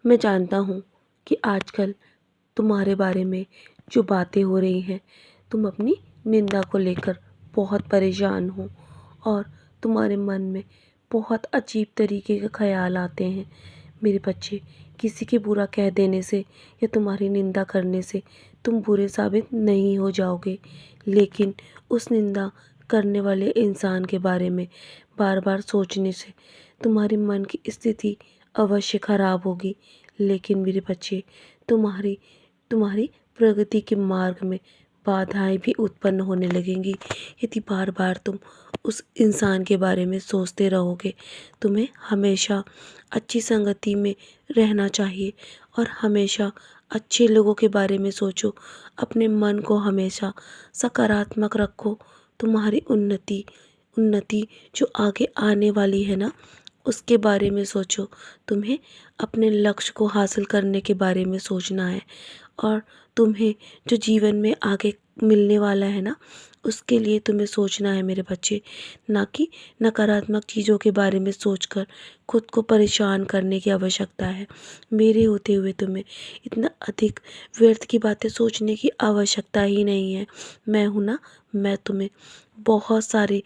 मैं जानता हूँ कि आजकल तुम्हारे बारे में जो बातें हो रही हैं, तुम अपनी निंदा को लेकर बहुत परेशान हो और तुम्हारे मन में बहुत अजीब तरीके के ख़्याल आते हैं। मेरे बच्चे, किसी के बुरा कह देने से या तुम्हारी निंदा करने से तुम बुरे साबित नहीं हो जाओगे, लेकिन उस निंदा करने वाले इंसान के बारे में बार बार सोचने से तुम्हारे मन की स्थिति अवश्य खराब होगी। लेकिन मेरे बच्चे, तुम्हारी तुम्हारी प्रगति के मार्ग में बाधाएं भी उत्पन्न होने लगेंगी यदि बार बार तुम उस इंसान के बारे में सोचते रहोगे। तुम्हें हमेशा अच्छी संगति में रहना चाहिए और हमेशा अच्छे लोगों के बारे में सोचो। अपने मन को हमेशा सकारात्मक रखो। तुम्हारी उन्नति उन्नति जो आगे आने वाली है ना, उसके बारे में सोचो। तुम्हें अपने लक्ष्य को हासिल करने के बारे में सोचना है और तुम्हें जो जीवन में आगे मिलने वाला है ना, उसके लिए तुम्हें सोचना है मेरे बच्चे। ना कि नकारात्मक चीज़ों के बारे में सोचकर खुद को परेशान करने की आवश्यकता है। मेरे होते हुए तुम्हें इतना अधिक व्यर्थ की बातें सोचने की आवश्यकता ही नहीं है। मैं हूँ ना, मैं तुम्हें बहुत सारी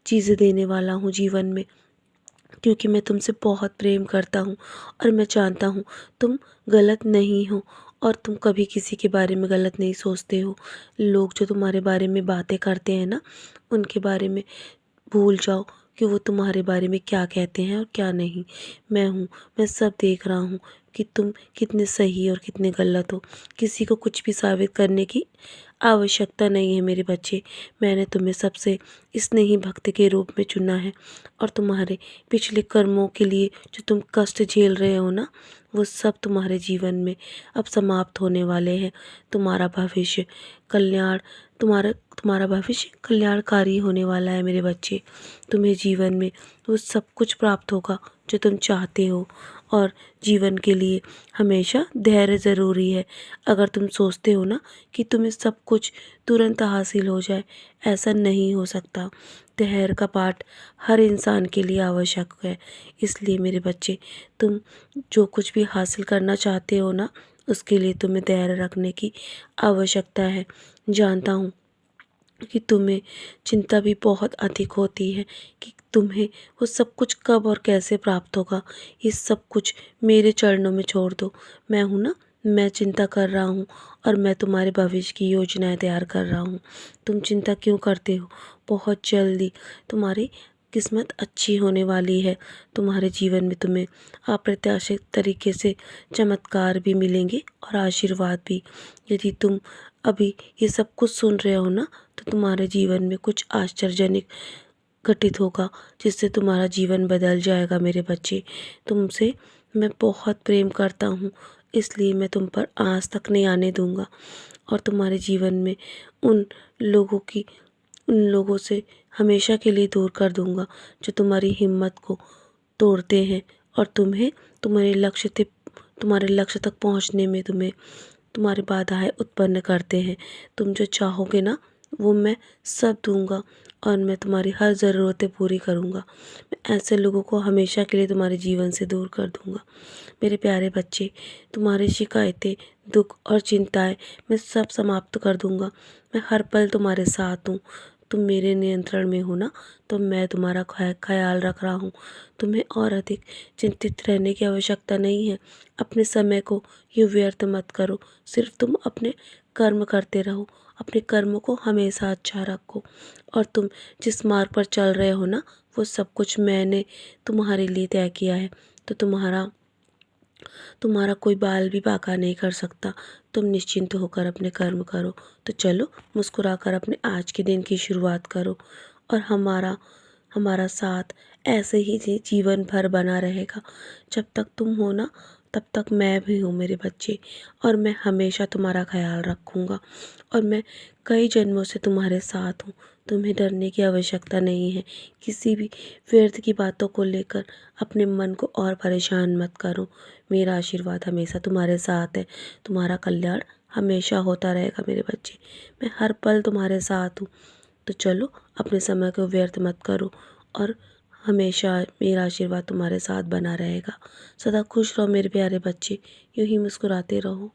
चीज़ें देने वाला हूँ जीवन में, क्योंकि मैं तुमसे बहुत प्रेम करता हूँ और मैं जानता हूँ तुम गलत नहीं हो और तुम कभी किसी के बारे में गलत नहीं सोचते हो। लोग जो तुम्हारे बारे में बातें करते हैं ना, उनके बारे में भूल जाओ कि वो तुम्हारे बारे में क्या कहते हैं और क्या नहीं। मैं हूँ, मैं सब देख रहा हूँ कि तुम कितने सही और कितने गलत हो। किसी को कुछ भी साबित करने की आवश्यकता नहीं है मेरे बच्चे। मैंने तुम्हें सबसे स्नेही भक्त के रूप में चुना है और तुम्हारे पिछले कर्मों के लिए जो तुम कष्ट झेल रहे हो ना, वो सब तुम्हारे जीवन में अब समाप्त होने वाले हैं। तुम्हारा भविष्य कल्याण तुम्हारा तुम्हारा भविष्य कल्याणकारी होने वाला है मेरे बच्चे। तुम्हें जीवन में वो सब कुछ प्राप्त होगा जो तुम चाहते हो और जीवन के लिए हमेशा धैर्य ज़रूरी है। अगर तुम सोचते हो ना कि तुम्हें सब कुछ तुरंत हासिल हो जाए, ऐसा नहीं हो सकता। धैर्य का पाठ हर इंसान के लिए आवश्यक है। इसलिए मेरे बच्चे, तुम जो कुछ भी हासिल करना चाहते हो ना, उसके लिए तुम्हें धैर्य रखने की आवश्यकता है। जानता हूँ कि तुम्हें चिंता भी बहुत अधिक होती है कि तुम्हें वो सब कुछ कब और कैसे प्राप्त होगा। ये सब कुछ मेरे चरणों में छोड़ दो। मैं हूँ ना, मैं चिंता कर रहा हूँ और मैं तुम्हारे भविष्य की योजनाएं तैयार कर रहा हूँ। तुम चिंता क्यों करते हो? बहुत जल्दी तुम्हारी किस्मत अच्छी होने वाली है। तुम्हारे जीवन में तुम्हें अप्रत्याशित तरीके से चमत्कार भी मिलेंगे और आशीर्वाद भी। यदि तुम अभी ये सब कुछ सुन रहे हो ना, तो तुम्हारे जीवन में कुछ आश्चर्यजनक घटित होगा जिससे तुम्हारा जीवन बदल जाएगा मेरे बच्चे। तुमसे मैं बहुत प्रेम करता हूँ, इसलिए मैं तुम पर आँच तक नहीं आने दूँगा और तुम्हारे जीवन में उन लोगों की उन लोगों से हमेशा के लिए दूर कर दूँगा जो तुम्हारी हिम्मत को तोड़ते हैं और तुम्हें तुम्हारे लक्ष्य तक पहुँचने में तुम्हारी बाधाएं उत्पन्न करते हैं। तुम जो चाहोगे ना, वो मैं सब दूंगा और मैं तुम्हारी हर ज़रूरतें पूरी करूंगा। मैं ऐसे लोगों को हमेशा के लिए तुम्हारे जीवन से दूर कर दूंगा। मेरे प्यारे बच्चे, तुम्हारी शिकायतें, दुख और चिंताएं मैं सब समाप्त कर दूंगा। मैं हर पल तुम्हारे साथ हूँ। तुम मेरे नियंत्रण में हो ना, तो मैं तुम्हारा ख्याल रख रहा हूँ। तुम्हें और अधिक चिंतित रहने की आवश्यकता नहीं है। अपने समय को यूँ व्यर्थ मत करो। सिर्फ तुम अपने कर्म करते रहो। अपने कर्मों को हमेशा अच्छा रखो और तुम जिस मार्ग पर चल रहे हो ना, वो सब कुछ मैंने तुम्हारे लिए तय किया है। तो तुम्हारा तुम्हारा कोई बाल भी बांका नहीं कर सकता। तुम निश्चिंत होकर अपने कर्म करो। तो चलो, मुस्कुराकर अपने आज के दिन की शुरुआत करो और हमारा हमारा साथ ऐसे ही जीवन भर बना रहेगा। जब तक तुम हो ना, तब तक मैं भी हूँ मेरे बच्चे, और मैं हमेशा तुम्हारा ख्याल रखूँगा और मैं कई जन्मों से तुम्हारे साथ हूँ। तुम्हें डरने की आवश्यकता नहीं है। किसी भी व्यर्थ की बातों को लेकर अपने मन को और परेशान मत करो। मेरा आशीर्वाद हमेशा तुम्हारे साथ है। तुम्हारा कल्याण हमेशा होता रहेगा मेरे बच्चे। मैं हर पल तुम्हारे साथ हूँ। तो चलो, अपने समय को व्यर्थ मत करो और हमेशा मेरा आशीर्वाद तुम्हारे साथ बना रहेगा। सदा खुश रहो मेरे प्यारे बच्चे, यूँ ही मुस्कुराते रहो।